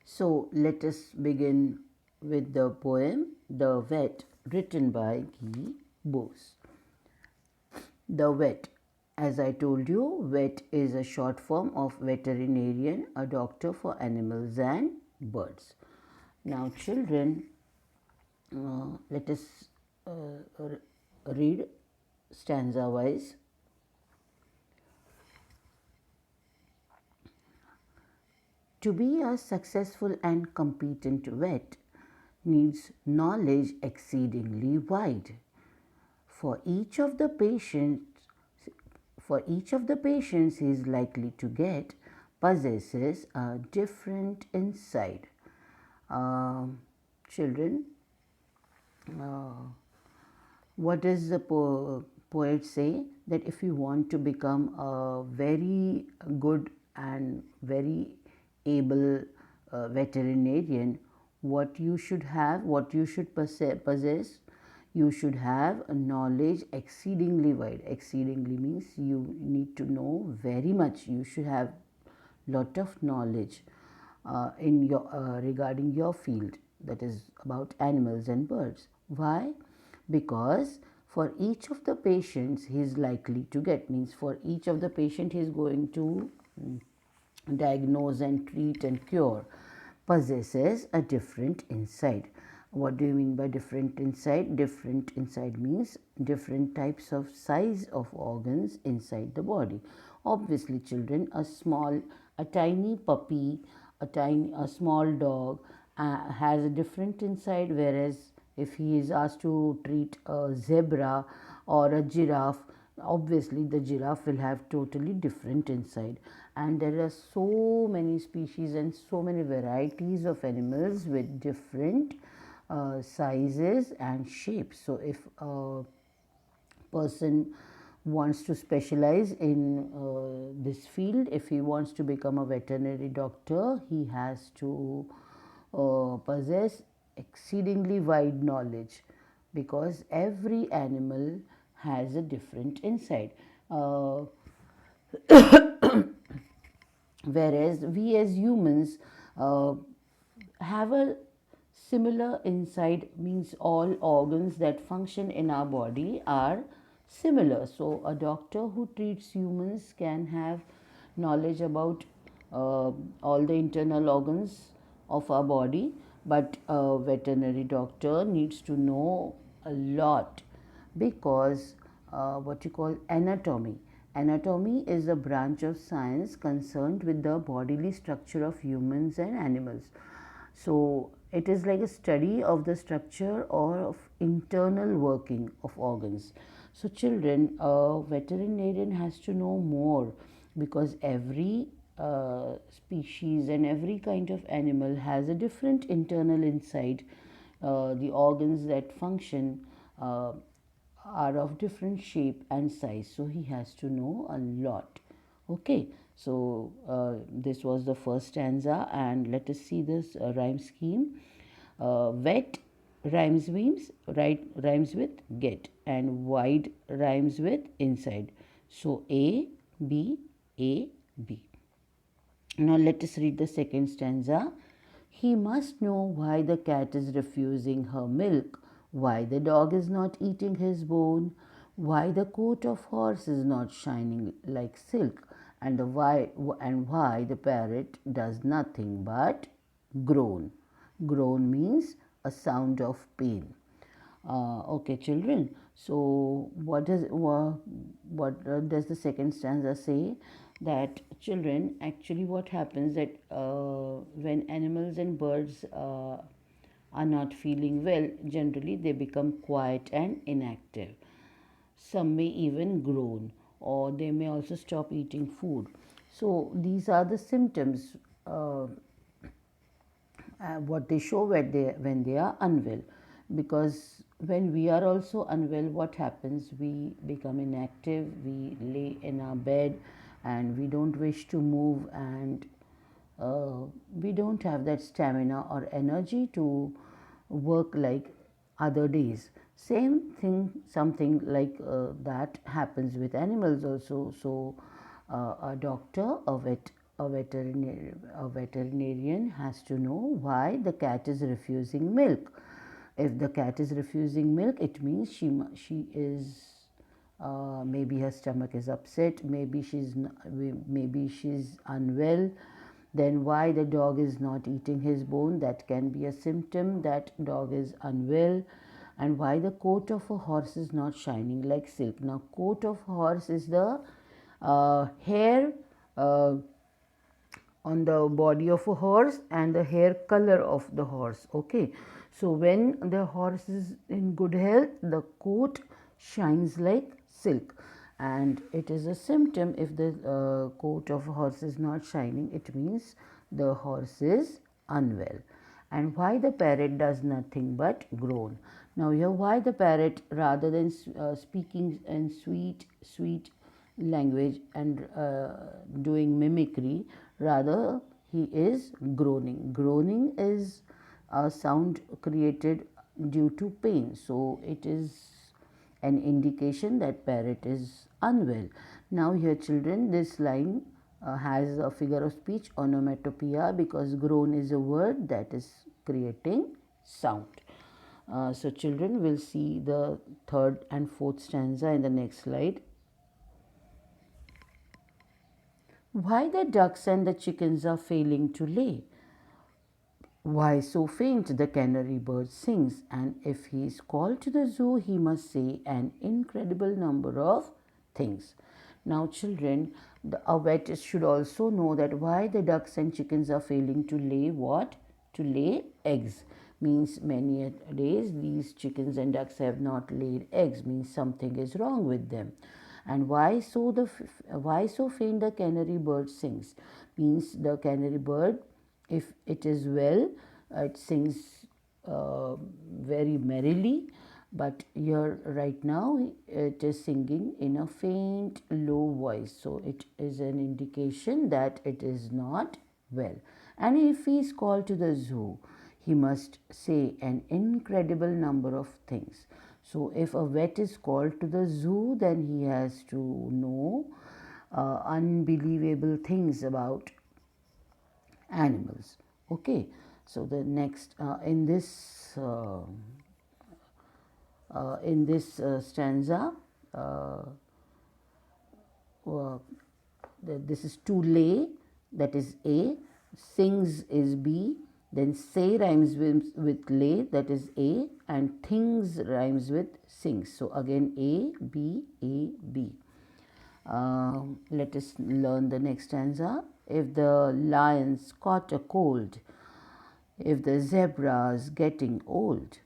So let us begin with the poem The Vet, written by Guy Bose. The vet. As I told you, vet is a short form of veterinarian, a doctor for animals and birds. Now, children, let us read stanza wise. To be a successful and competent vet needs knowledge exceedingly wide. For each of the patients, for each of the patients he is likely to get possesses a different insight. Children, what does the poet say? That if you want to become a very good and very able veterinarian, what you should have, what you should possess, you should have a knowledge exceedingly wide. Exceedingly means you need to know very much. You should have lot of knowledge in your regarding your field, that is about animals and birds. Why? Because for each of the patients he is likely to get, means for each of the patient he is going to diagnose and treat and cure, possesses a different insight. What do you mean by different insight? Different insight means different types of size of organs inside the body. Obviously, children, a tiny puppy, a small dog has a different insight, whereas if he is asked to treat a zebra or a giraffe, obviously the giraffe will have totally different inside. And there are so many species and so many varieties of animals with different sizes and shapes. So if a person wants to specialize in this field, if he wants to become a veterinary doctor, he has to possess exceedingly wide knowledge, because every animal has a different insight. Whereas we as humans have a similar insight, means all organs that function in our body are similar. So a doctor who treats humans can have knowledge about all the internal organs of our body, but a veterinary doctor needs to know a lot, because what you call anatomy. Anatomy is a branch of science concerned with the bodily structure of humans and animals. So it is like a study of the structure or of internal working of organs. So children, a veterinarian has to know more, because every species and every kind of animal has a different internal insight. The organs that function are of different shape and size, so he has to know a lot. Okay, so this was the first stanza, and let us see this rhyme scheme. Wet rhymes with get, and wide rhymes with inside. So A B A B. Now let us read the second stanza. He must know why the cat is refusing her milk, why the dog is not eating his bone, why the coat of horse is not shining like silk, and why the parrot does nothing but groan. Groan means a sound of pain. Okay, children. So, what does the second stanza say? That children, actually, what happens that when animals and birds are not feeling well, generally they become quiet and inactive. Some may even groan, or they may also stop eating food. So, these are the symptoms. What they show when they are unwell, because when we are also unwell, what happens? We become inactive, we lay in our bed and we don't wish to move, and we don't have that stamina or energy to work like other days. Same thing, something like that happens with animals also. So a doctor, a vet a veterinarian has to know why the cat is refusing milk. If the cat is refusing milk, it means she is maybe her stomach is upset, maybe she's unwell. Then why the dog is not eating his bone, that can be a symptom that dog is unwell. And why the coat of a horse is not shining like silk. Now coat of horse is the hair uh, on the body of a horse and the hair color of the horse. Okay, so when the horse is in good health, the coat shines like silk, and it is a symptom. If the coat of a horse is not shining, it means the horse is unwell. And why the parrot does nothing but groan. Now here, why the parrot, rather than speaking in sweet language and doing mimicry, rather he is groaning. Groaning is a sound created due to pain, so it is an indication that parrot is unwell. Now here children, this line has a figure of speech onomatopoeia, because groan is a word that is creating sound. So children will see the third and fourth stanza in the next slide. Why the ducks and the chickens are failing to lay? Why so faint the canary bird sings, and if he is called to the zoo, he must say an incredible number of things. Now, children, a vet should also know that why the ducks and chickens are failing to lay what? To lay eggs. Means many a days these chickens and ducks have not laid eggs, means something is wrong with them. And why so faint the canary bird sings, means the canary bird, if it is well, it sings very merrily, but here right now it is singing in a faint low voice, so it is an indication that it is not well. And if he is called to the zoo, he must say an incredible number of things. So if a vet is called to the zoo, then he has to know unbelievable things about animals. Okay, so the next in this stanza, uh, uh, this is to lay, that is A, sings is B, then say rhymes with lay, that is A, and things rhymes with sings. So again A, B, A, B. Let us learn the next stanza. If the lion's caught a cold, if the zebra's getting old,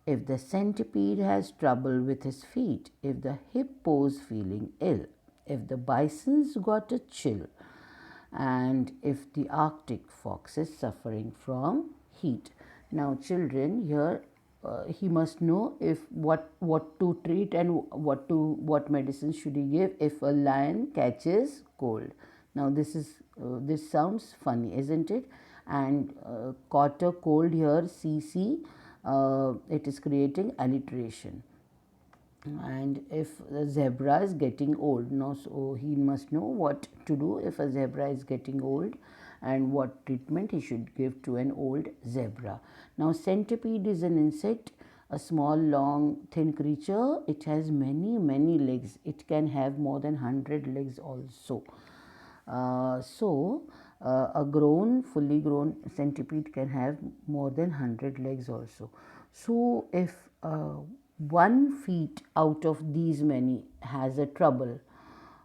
if the centipede has trouble with his feet, if the hippo's feeling ill, if the bison's got a chill, and if the Arctic fox is suffering from heat. Now, children, here he must know if what to treat and what medicine should he give if a lion catches cold. Now, this sounds funny, isn't it? And caught a cold here, CC, it is creating alliteration. And if the zebra is getting old, now so he must know what to do if a zebra is getting old and what treatment he should give to an old zebra. Now centipede is an insect, a small, long, thin creature. It has many legs. It can have more than 100 legs also. A fully grown centipede can have more than 100 legs also. So, if one feet out of these many has a trouble,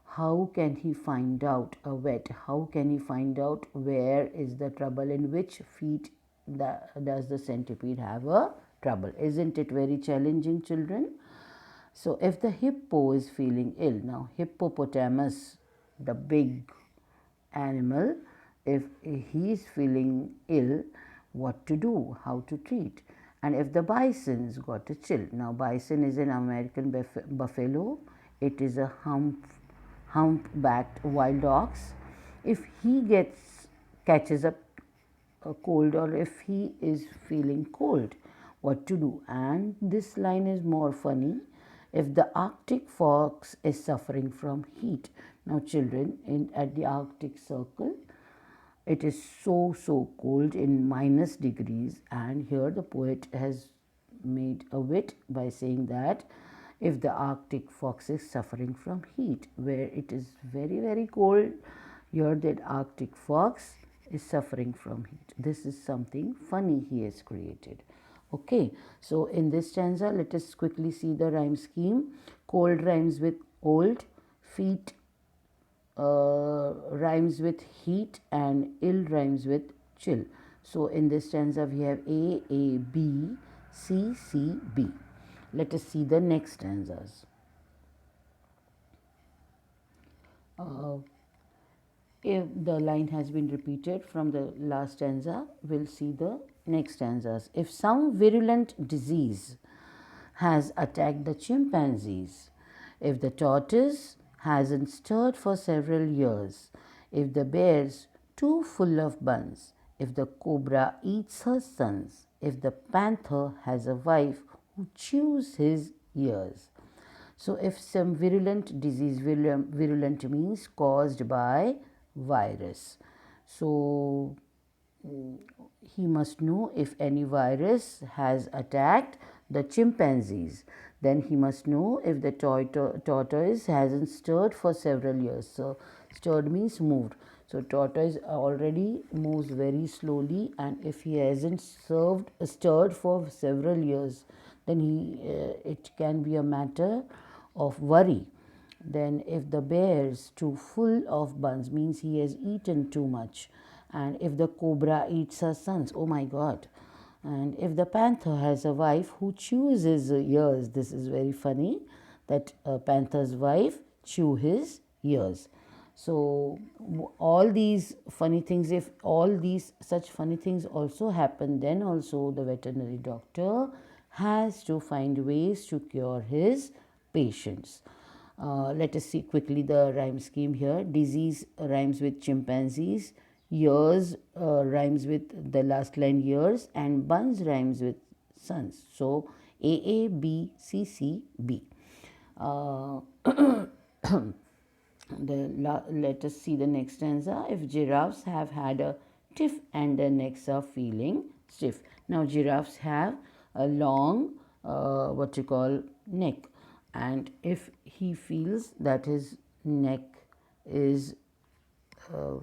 how can he find out, a vet, how can he find out where is the trouble, in which feet does the centipede have a trouble? Isn't it very challenging, children? So, if the hippo is feeling ill, now hippopotamus, the big animal, if he is feeling ill, what to do, how to treat. And if the bison's got a chill, now bison is an American buffalo, it is a humpbacked wild ox. If he catches a cold, or if he is feeling cold, what to do? And this line is more funny. If the Arctic fox is suffering from heat. Now children, at the Arctic Circle, It is so cold in minus degrees, and here the poet has made a wit by saying that if the Arctic fox is suffering from heat, where it is very cold, here that Arctic fox is suffering from heat. This is something funny he has created. Okay, so in this stanza, let us quickly see the rhyme scheme. Cold rhymes with old, feet rhymes with heat, and ill rhymes with chill. So in this stanza we have A, B, C, C, B. Let us see the next stanzas. If the line has been repeated from the last stanza, we'll see the next stanzas. If some virulent disease has attacked the chimpanzees, if the tortoise hasn't stirred for several years, if the bear's too full of buns, if the cobra eats her sons, if the panther has a wife who chews his ears. So, if some virulent disease, virulent means caused by virus. So, he must know if any virus has attacked the chimpanzees. Then he must know if the tortoise hasn't stirred for several years. So, stirred means moved. So, tortoise already moves very slowly, and if he hasn't stirred for several years, then it can be a matter of worry. Then, if the bear is too full of buns, means he has eaten too much. And if the cobra eats her sons, oh my God. And if the panther has a wife who chews his ears, this is very funny that a panther's wife chew his ears. So, all these funny things, if all these such funny things also happen, then also the veterinary doctor has to find ways to cure his patients. Let us see quickly the rhyme scheme here. Disease rhymes with chimpanzees, years rhymes with the last line years, and buns rhymes with sons. So A, B, C, C, B. Uh, let us see the next stanza. If giraffes have had a tiff and their necks are feeling stiff. Now giraffes have a long what you call neck, and if he feels that his neck is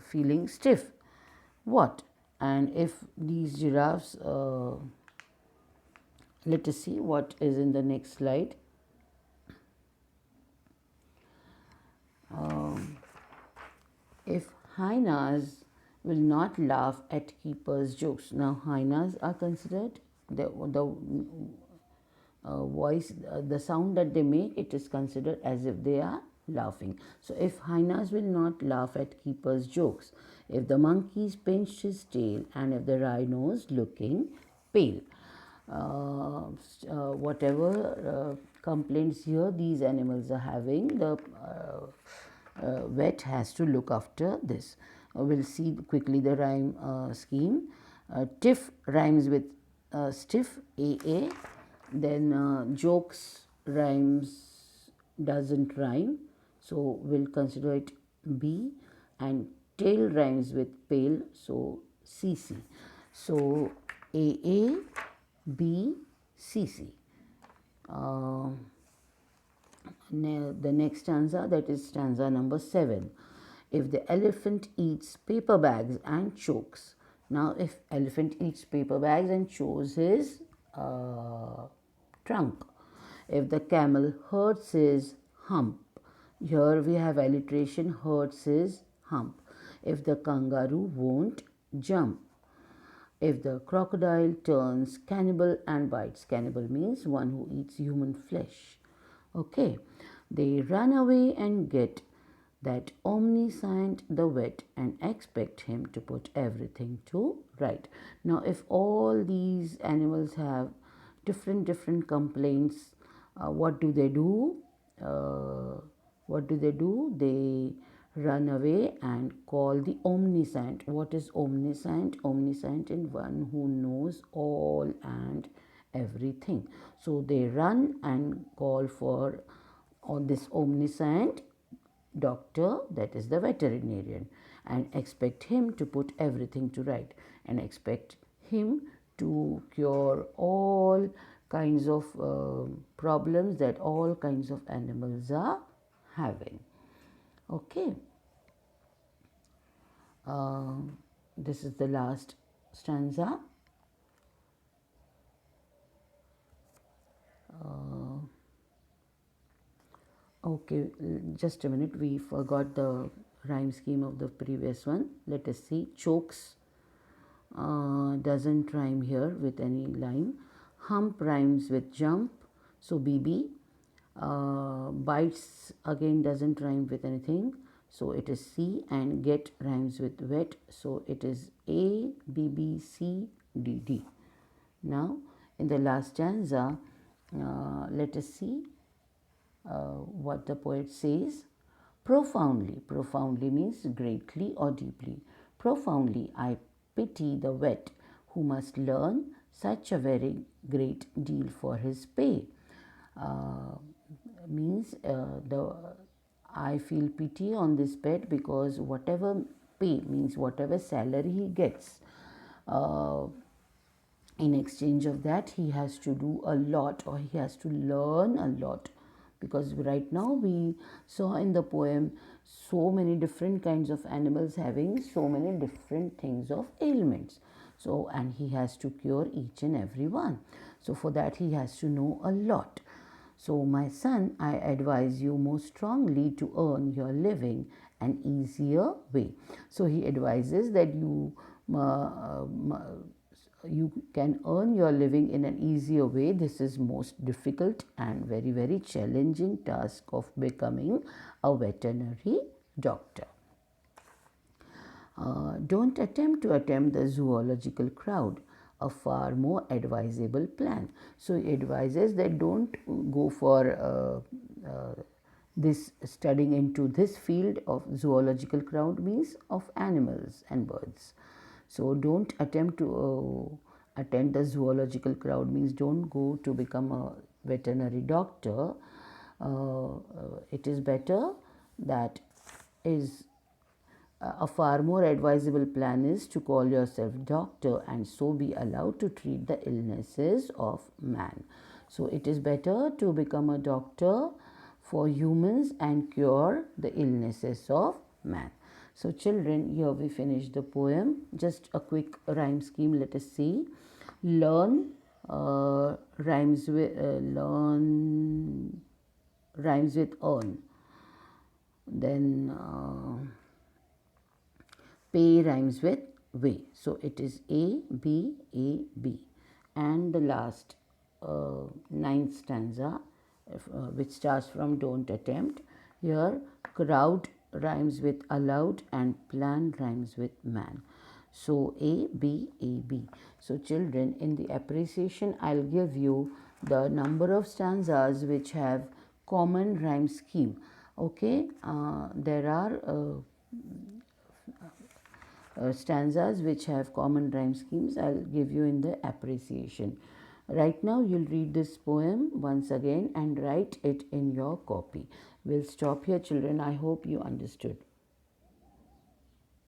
feeling stiff, what? And if these giraffes, let us see what is in the next slide. If hyenas will not laugh at keepers' jokes. Now, hyenas are considered the voice, the sound that they make, it is considered as if they are laughing. So, if hyenas will not laugh at keepers' jokes, if the monkey's pinched his tail, and if the rhino's looking pale, whatever complaints here these animals are having, the vet has to look after this. We'll see quickly the rhyme scheme. Tiff rhymes with stiff, AA. Then jokes rhymes doesn't rhyme, so we'll consider it B. And tail rhymes with pale, so CC. So AA, B, CC. The next stanza, that is stanza number 7. If the elephant eats paper bags and chokes. Now, if elephant eats paper bags and chews his trunk. If the camel hurts his hump. Here we have alliteration, hurts his hump. If the kangaroo won't jump. If the crocodile turns cannibal and bites. Cannibal means one who eats human flesh. Okay, they run away and get that omniscient the vet and expect him to put everything to right. Now, if all these animals have different complaints, what do they do? What do? They run away and call the omniscient. What is omniscient? Omniscient is one who knows all and everything. So they run and call for on this omniscient doctor, that is the veterinarian. and expect him to put everything to right, and expect him to cure all kinds of problems that all kinds of animals are having. Okay. uh, this is the last stanza. Okay, just a minute. We forgot the rhyme scheme of the previous one. Let us see. Chokes doesn't rhyme here with any line. Hump rhymes with jump, so BB. Bites again doesn't rhyme with anything, so it is C. And get rhymes with wet, so it is A, B, B, C, D, D. Now, in the last stanza, let us see what the poet says. Profoundly, profoundly means greatly or deeply. Profoundly, I pity the wet who must learn such a very great deal for his pay. Uh, means the I feel pity on this pet because whatever pay means whatever salary he gets, uh, in exchange of that he has to do a lot or he has to learn a lot, because right now we saw in the poem so many different kinds of animals having so many different things of ailments. So, and he has to cure each and every one. So for that he has to know a lot. So, my son, I advise you most strongly to earn your living an easier way. So, he advises that you can earn your living in an easier way. This is most difficult and very, very challenging task of becoming a veterinary doctor. Don't attempt the zoological crowd, a far more advisable plan. So he advises that don't go for this studying into this field of zoological crowd, means of animals and birds. So don't attempt to attend the zoological crowd, means don't go to become a veterinary doctor. It is better that is a far more advisable plan is to call yourself doctor and so be allowed to treat the illnesses of man. So it is better to become a doctor for humans and cure the illnesses of man. So children, here we finish the poem. Just a quick rhyme scheme. Let us see. Learn rhymes with earn. Then pay rhymes with way. So it is A, B, A, B. And the last ninth stanza, which starts from don't attempt. Here, crowd rhymes with allowed and plan rhymes with man. So A, B, A, B. So children, in the appreciation, I'll give you the number of stanzas which have common rhyme scheme. Okay, there are stanzas which have common rhyme schemes. I'll give you in the appreciation. Right now, you'll read this poem once again and write it in your copy. We'll stop here, children. I hope you understood.